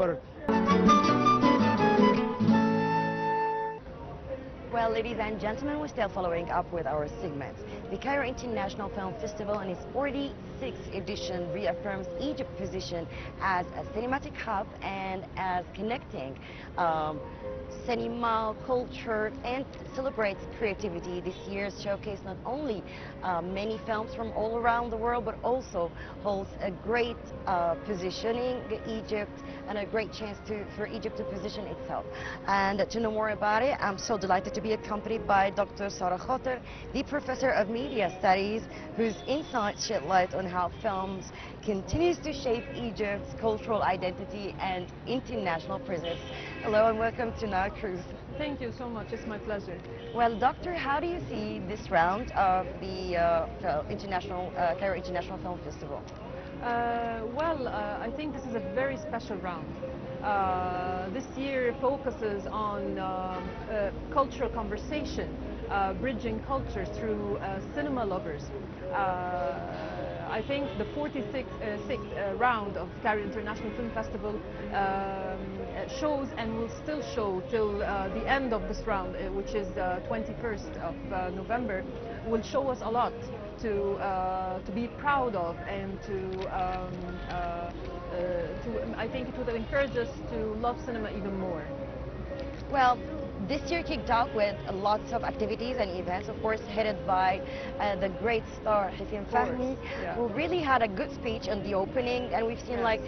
over. Well, ladies and gentlemen, we're still following up with our segments. The Cairo International Film Festival in its 46th edition reaffirms Egypt's position as a cinematic hub and as connecting cinema, culture, and celebrates creativity. This year's showcase not only many films from all around the world, but also holds a great positioning Egypt and a great chance for Egypt to position itself. And to know more about it, I'm so delighted to be accompanied by Dr. Sara Khater, the Professor of Media Studies, whose insights shed light on how films continues to shape Egypt's cultural identity and international presence. Hello and welcome to Nile Cruise. Thank you so much. It's my pleasure. Well, Doctor, how do you see this round of the Cairo International Film Festival? I think this is a very special round. This year focuses on cultural conversation, bridging cultures through cinema lovers. I think the 46th round of Cairo International Film Festival shows and will still show till the end of this round, which is the 21st of November, will show us a lot to be proud of, and I think it will encourage us to love cinema even more. Well, this year kicked off with lots of activities and events, of course, headed by the great star Hissam Fahmy, yeah, who really had a good speech on the opening, and we've seen yes, like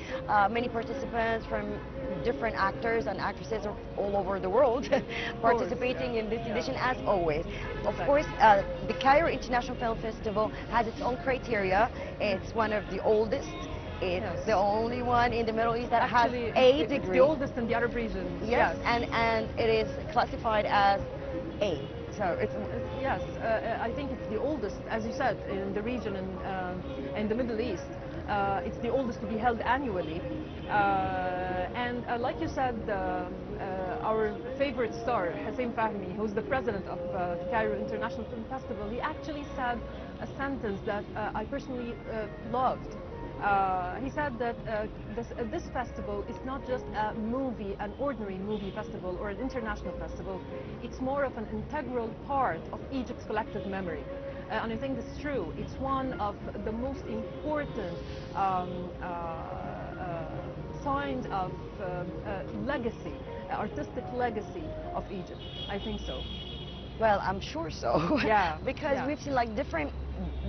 many participants from different actors and actresses all over the world participating in this edition, as always. Of course, the Cairo International Film Festival has its own criteria. It's one of the oldest. It's the only one in the Middle East that actually has A it's degree. the oldest in the Arab region. Yes, and it is classified as A. So it's yes, I think it's the oldest, as you said, in the region in the Middle East. It's the oldest to be held annually, and like you said, our favorite star, Hissam Fahmy, who's the president of the Cairo International Film Festival, he actually said a sentence that I personally loved. He said that this festival is not just an ordinary movie festival or an international festival. It's more of an integral part of Egypt's collective memory. And I think that's true. It's one of the most important signs of legacy, artistic legacy of Egypt. I think so. Well, I'm sure so. Yeah. Because we've seen like different.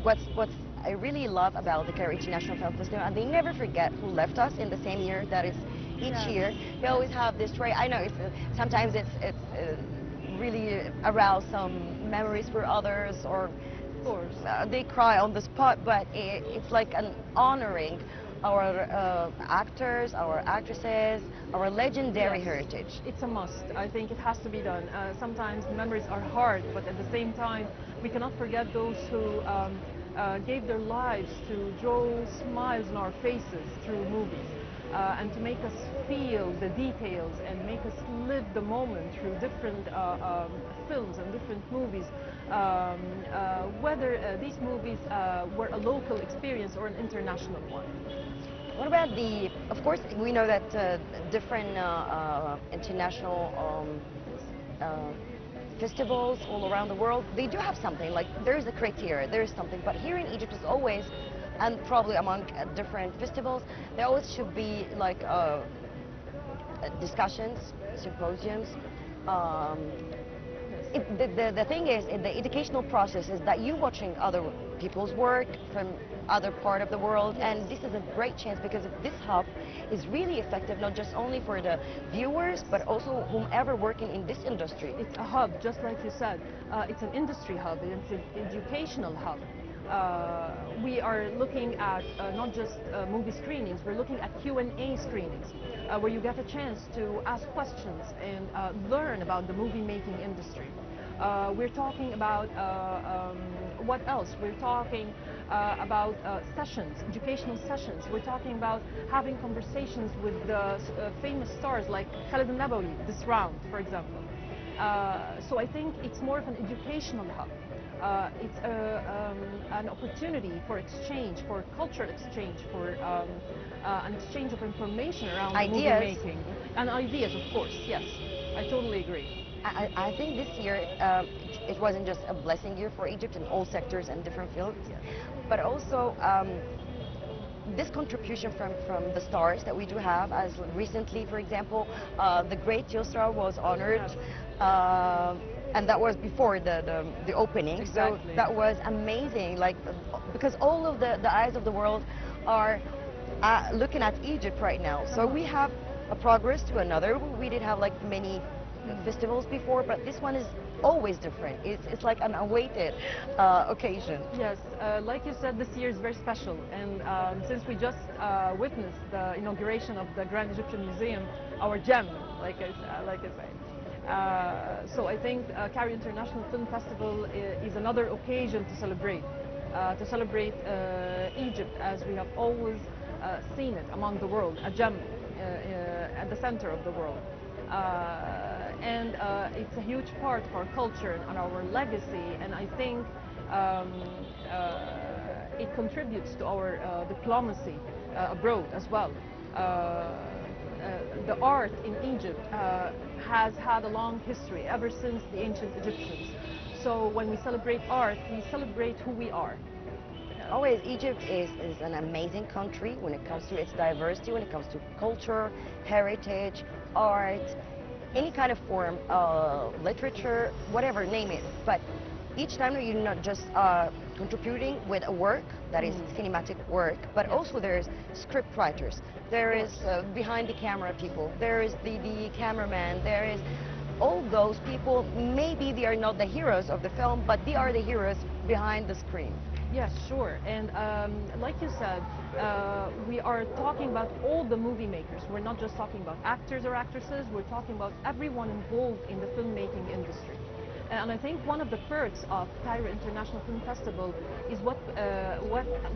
What's I really love about the Cairo International Film Festival, and they never forget who left us in the same year. That is each year. They always have this trait. I know it's sometimes it's really arouse some memories for others, or of course they cry on the spot. But it's like an honoring our actors, our actresses, our legendary heritage. It's a must. I think it has to be done. Sometimes the memories are hard, but at the same time, we cannot forget those who gave their lives to draw smiles on our faces through movies, and to make us feel the details and make us live the moment through different films and different movies, whether these movies were a local experience or an international one. What about of course, we know that different international festivals all around the world, they do have something, like there's a criteria, there's something, but here in Egypt is always, and probably among different festivals, there always should be like discussions, symposiums. The thing is, in the educational process is that you're watching other people's work from other part of the world, and this is a great chance because this hub is really effective, not just only for the viewers, but also whomever working in this industry. It's a hub, just like you said. It's an industry hub, it's an educational hub. We are looking at not just movie screenings, we're looking at Q&A screenings, where you get a chance to ask questions and learn about the movie making industry. We're talking about what else? We're talking about sessions, educational sessions. We're talking about having conversations with the famous stars like Khaled al-Nabawi, this round, for example. So I think it's more of an educational hub. It's an opportunity for exchange, for cultural exchange, for an exchange of information around the movie Ideas. making and ideas, of course. Yes, I totally agree. I think this year it wasn't just a blessing year for Egypt in all sectors and different fields, Yes. but also this contribution from the stars that we do have. As recently, for example, the great Yusra was honored. Yes. And that was before the opening, Exactly. so that was amazing. Like because all of the eyes of the world are looking at Egypt right now. So we have a progress to another. We did have like many festivals before, but this one is always different. It's like an awaited occasion. Yes, like you said, this year is very special, and since we just witnessed the inauguration of the Grand Egyptian Museum, our gem, like I say. So I think Cairo International Film Festival is another occasion to celebrate Egypt as we have always seen it among the world, a gem at the center of the world. And it's a huge part of our culture and our legacy, and I think it contributes to our diplomacy abroad as well. The art in Egypt has had a long history ever since the ancient Egyptians. So when we celebrate art, we celebrate who we are. Always, Egypt is an amazing country when it comes to its diversity, when it comes to culture, heritage, art, any kind of form, literature, whatever, name it. But each time you're not just contributing with a work that is cinematic work, but also there's script writers, there is behind the camera people, there is the cameraman, there is all those people. Maybe they are not the heroes of the film, but they are the heroes behind the screen. Yes, sure. And like you said, we are talking about all the movie makers. We're not just talking about actors or actresses. We're talking about everyone involved in the filmmaking industry. And I think one of the perks of Cairo International Film Festival is what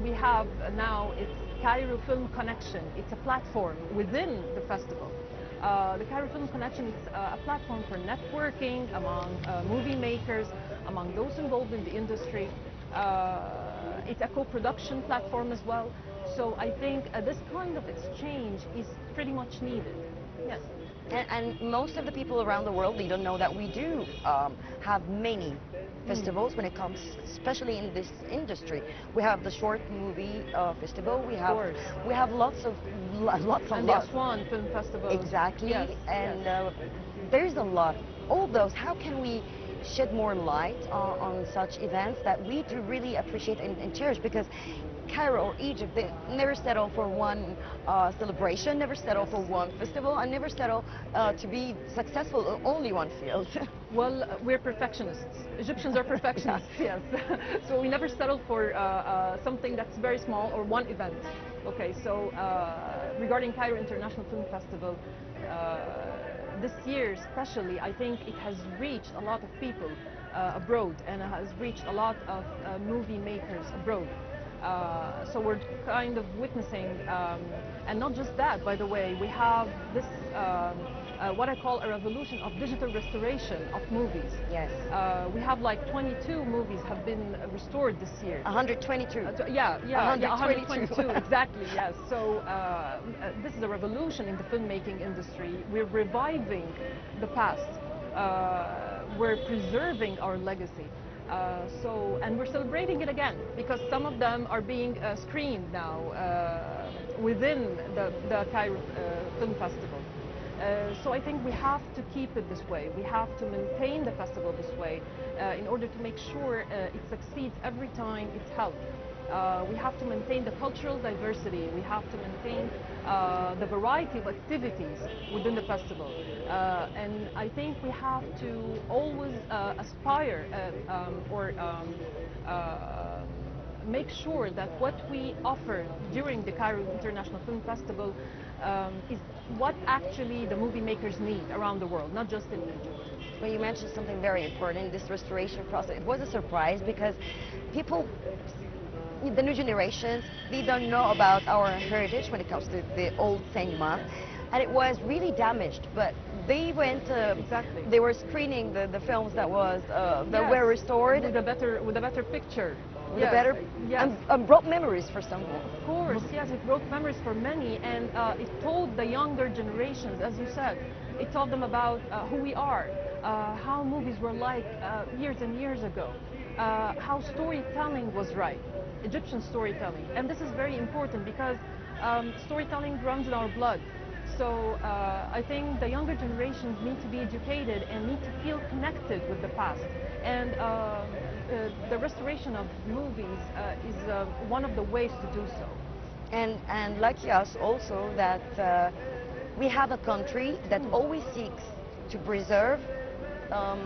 we have now. It's Cairo Film Connection. It's a platform within the festival. The Cairo Film Connection is a platform for networking among movie makers, among those involved in the industry. It's a co-production platform as well. So I think this kind of exchange is pretty much needed. Yes. And most of the people around the world, they don't know that we do have many festivals when it comes, especially in this industry. We have the short movie festival. We have lots and the Aswan Film Festival. Exactly. Yes, and yes. There's a lot. All those. How can we shed more light on such events that we do really appreciate and cherish? Because Cairo or Egypt, they never settle for one celebration, never settle for one festival, and never settle to be successful in only one field. Well, we're perfectionists. Egyptians are perfectionists, yes. So we never settle for something that's very small or one event. Okay, so regarding Cairo International Film Festival, this year especially, I think it has reached a lot of people abroad, and it has reached a lot of movie makers abroad. So we're kind of witnessing, and not just that, by the way, we have this, what I call a revolution of digital restoration of movies. Yes. We have like 22 movies have been restored this year. 122. Yeah, 122, exactly, yes. So this is a revolution in the filmmaking industry. We're reviving the past. We're preserving our legacy. And we're celebrating it again because some of them are being screened now within the Cairo Film Festival. So I think we have to keep it this way. We have to maintain the festival this way in order to make sure it succeeds every time it's held. We have to maintain the cultural diversity. We have to maintain the variety of activities within the festival. And I think we have to always aspire or make sure that what we offer during the Cairo International Film Festival is what actually the movie makers need around the world, not just in Egypt. Well, you mentioned something very important, this restoration process. It was a surprise because people, the new generations, they don't know about our heritage when it comes to the old cinema. and it was really damaged. But they went, Exactly. they were screening the films that was that Yes, were restored with a better picture. with a Yes, better yes. and brought memories for some. Of course, yes, it brought memories for many, and it told the younger generations, as you said, it taught them about who we are, how movies were like years and years ago, how storytelling was right, Egyptian storytelling. And this is very important because storytelling runs in our blood. So I think the younger generations need to be educated and need to feel connected with the past. And the restoration of movies is one of the ways to do so. And lucky us also that we have a country that always seeks to preserve um,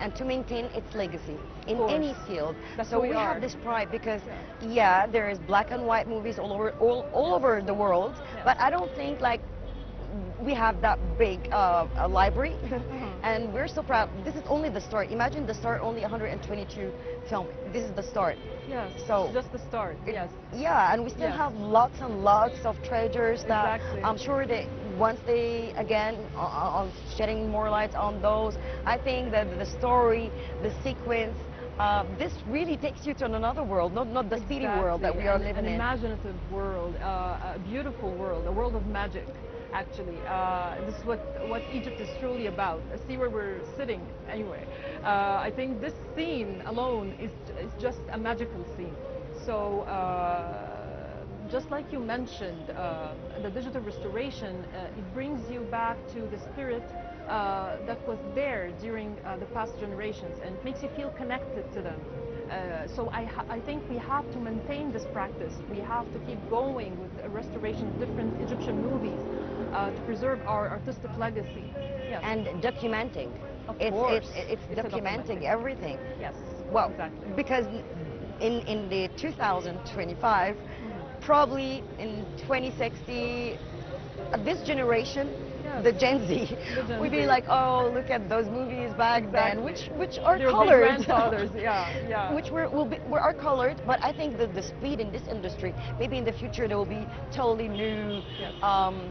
and to maintain its legacy in course. any field. That's So who we we have are. this pride because yeah, there is black and white movies all over the world, Yeah. but I don't think like we have that big a library. And we're so proud. This is only the start. Imagine the start, only 122 film. This is the start. Yes, So just the start, yes. Yeah, and we still Yes. have lots and lots of treasures that Exactly. I'm sure that once they again on shedding more light on those, I think that the story, the sequence, this really takes you to another world, not the city world that we are living an in. imaginative world, a beautiful world, a world of magic. Actually, this is what Egypt is truly about. See where we're sitting anyway. I think this scene alone is just a magical scene. So just like you mentioned, the digital restoration, it brings you back to the spirit that was there during the past generations and makes you feel connected to them. So I think we have to maintain this practice. We have to keep going with a restoration of different Egyptian movies to preserve our artistic legacy. Yes. And documenting. Of It's course. it's It's a documenting documenting. everything. Yes. Well, exactly. because in the 2025, probably in 2060, this generation, Yes. the Gen Z, The Gen would be Z. like, oh, look at those movies back then, Exactly. which are Their big colored. grandfathers, yeah, yeah. Which are colored, but I think that the speed in this industry, maybe in the future there will be totally new Yes.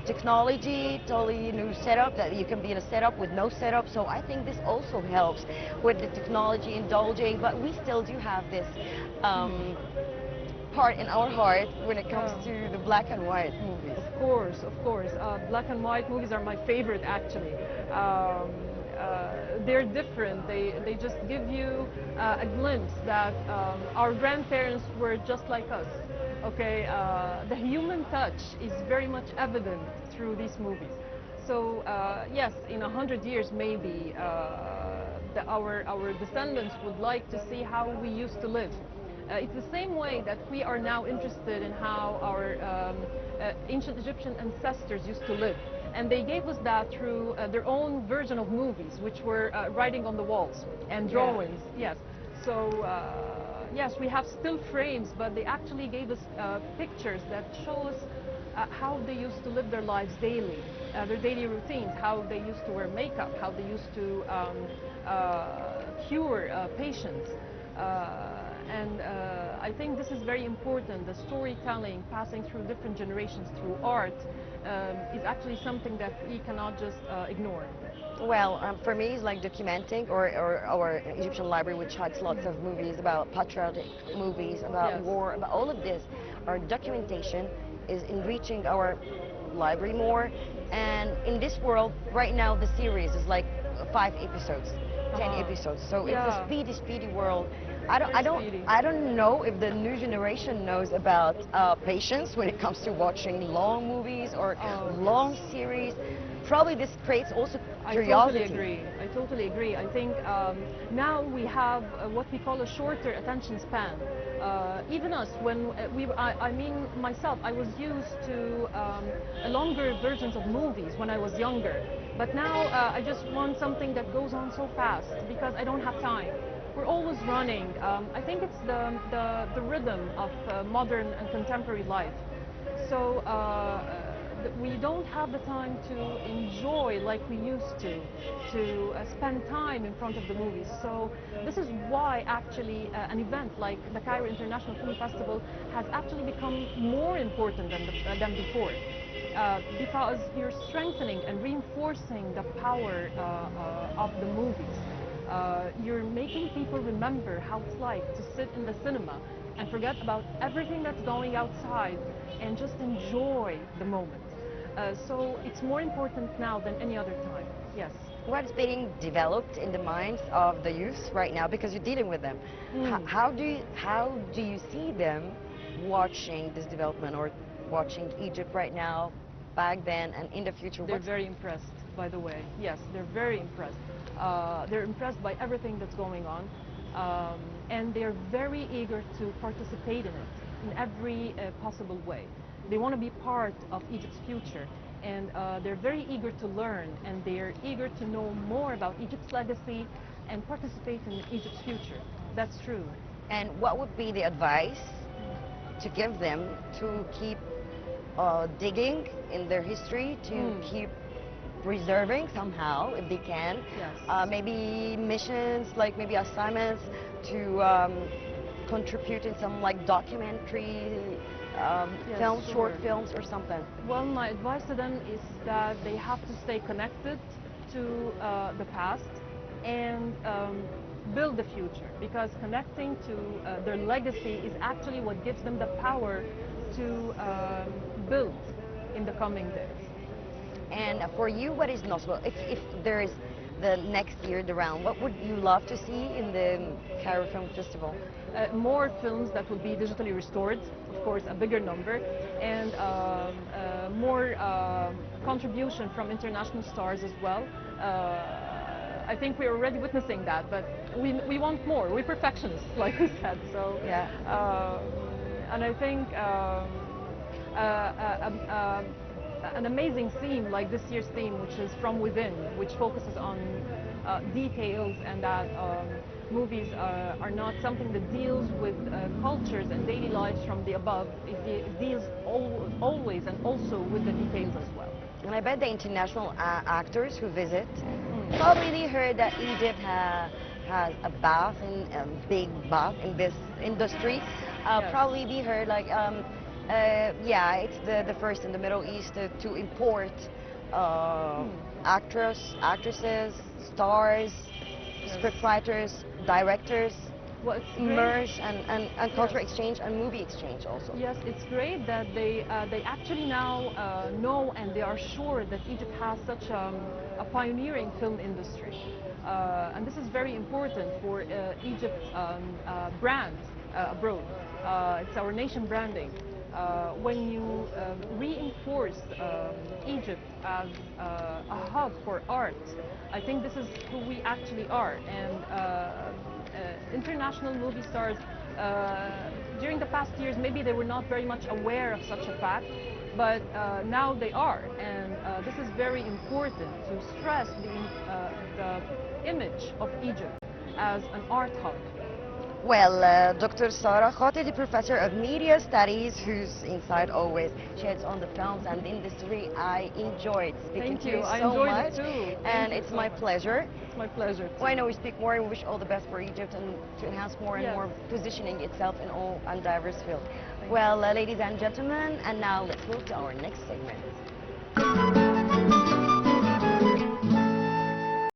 technology, totally new setup that you can be in a setup with no setup. So I think this also helps with the technology indulging, but we still do have this part in our heart when it comes Yeah. to the black and white movies. Of course, of course. Black and white movies are my favorite, actually. They're different. They just give you a glimpse that our grandparents were just like us. Okay, the human touch is very much evident through these movies. So yes, in 100 years maybe our descendants would like to see how we used to live. It's the same way that we are now interested in how our ancient Egyptian ancestors used to live. And they gave us that through their own version of movies, which were writing on the walls and drawings. Yes. So yes, we have still frames, but they actually gave us pictures that show us how they used to live their lives daily, their daily routines, how they used to wear makeup, how they used to cure patients. And I think this is very important. The storytelling passing through different generations through art is actually something that we cannot just ignore. Well, for me, it's like documenting, or our Egyptian library, which has lots of movies about patriotic movies, about Yes. war, about all of this. Our documentation is enriching our library more. And in this world, right now, the series is like 5 episodes, 10 episodes. So it's a Yeah. speedy world. Speedy. I don't know if the new generation knows about patience when it comes to watching long movies or long series. Probably this creates also curiosity. I totally agree. I totally agree. I think now we have what we call a shorter attention span. Even us, when I mean myself, I was used to longer versions of movies when I was younger. But now I just want something that goes on so fast because I don't have time. We're always running. I think it's the rhythm of modern and contemporary life. So we don't have the time to enjoy like we used to spend time in front of the movies. So this is why actually an event like the Cairo International Film Festival has actually become more important than before. because you're strengthening and reinforcing the power of the movies. You're making people remember how it's like to sit in the cinema and forget about everything that's going outside and just enjoy the moment. So it's more important now than any other time. Yes. What's being developed in the minds of the youth right now, because you're dealing with them? How do you see them watching this development, or watching Egypt right now, back then, and in the future? They're very impressed, by the way. Yes, they're very impressed. They're impressed by everything that's going on, and they're very eager to participate in it in every possible way. They want to be part of Egypt's future, and they're very eager to learn, and they're eager to know more about Egypt's legacy and participate in Egypt's future. That's true. And what would be the advice to give them to keep digging in their history, to keep preserving somehow, if they can? Yes. Maybe missions, like maybe assignments to contribute in some like documentary Yes, films, sure. short films or something. Well, my advice to them is that they have to stay connected to the past and build the future, because connecting to their legacy is actually what gives them the power to build in the coming days. And for you, what is notable? If there is the next year, the round, what would you love to see in the Cairo Film Festival? More films that will be digitally restored, of course, a bigger number, and more contribution from international stars as well. I think we're already witnessing that, but we want more. We're perfectionists, like we said. So, Yeah. and I think an amazing theme like this year's theme, which is From Within, which focuses on details, and that movies are not something that deals with cultures and daily lives from the above. It deals always and also with the details as well. And I bet the international actors who visit probably they heard that Egypt has a bath, in a big bath in this industry. Yes. Probably they heard like, yeah, it's the first in the Middle East to import actresses, stars, Yes. scriptwriters, directors, Well, it's great. merge and culture exchange and movie exchange also. Yes, it's great that they actually now know, and they are sure that Egypt has such a pioneering film industry, and this is very important for Egypt's brand abroad. It's our nation branding. When you reinforce Egypt as a hub for art, I think this is who we actually are. And international movie stars, during the past years, maybe they were not very much aware of such a fact, but now they are. And this is very important to stress the image of Egypt as an art hub. Well, Dr. Sara Khater, the professor of media studies, whose insight always sheds on the films and the industry. I enjoyed speaking Thank to you. you I so enjoyed much, it too. and Thank you it's so my much. pleasure. It's my pleasure. Well, I know we speak more, and we wish all the best for Egypt and to enhance more and Yes. more positioning itself in all and diverse fields. Thank Well, ladies and gentlemen, and now let's move to our next segment.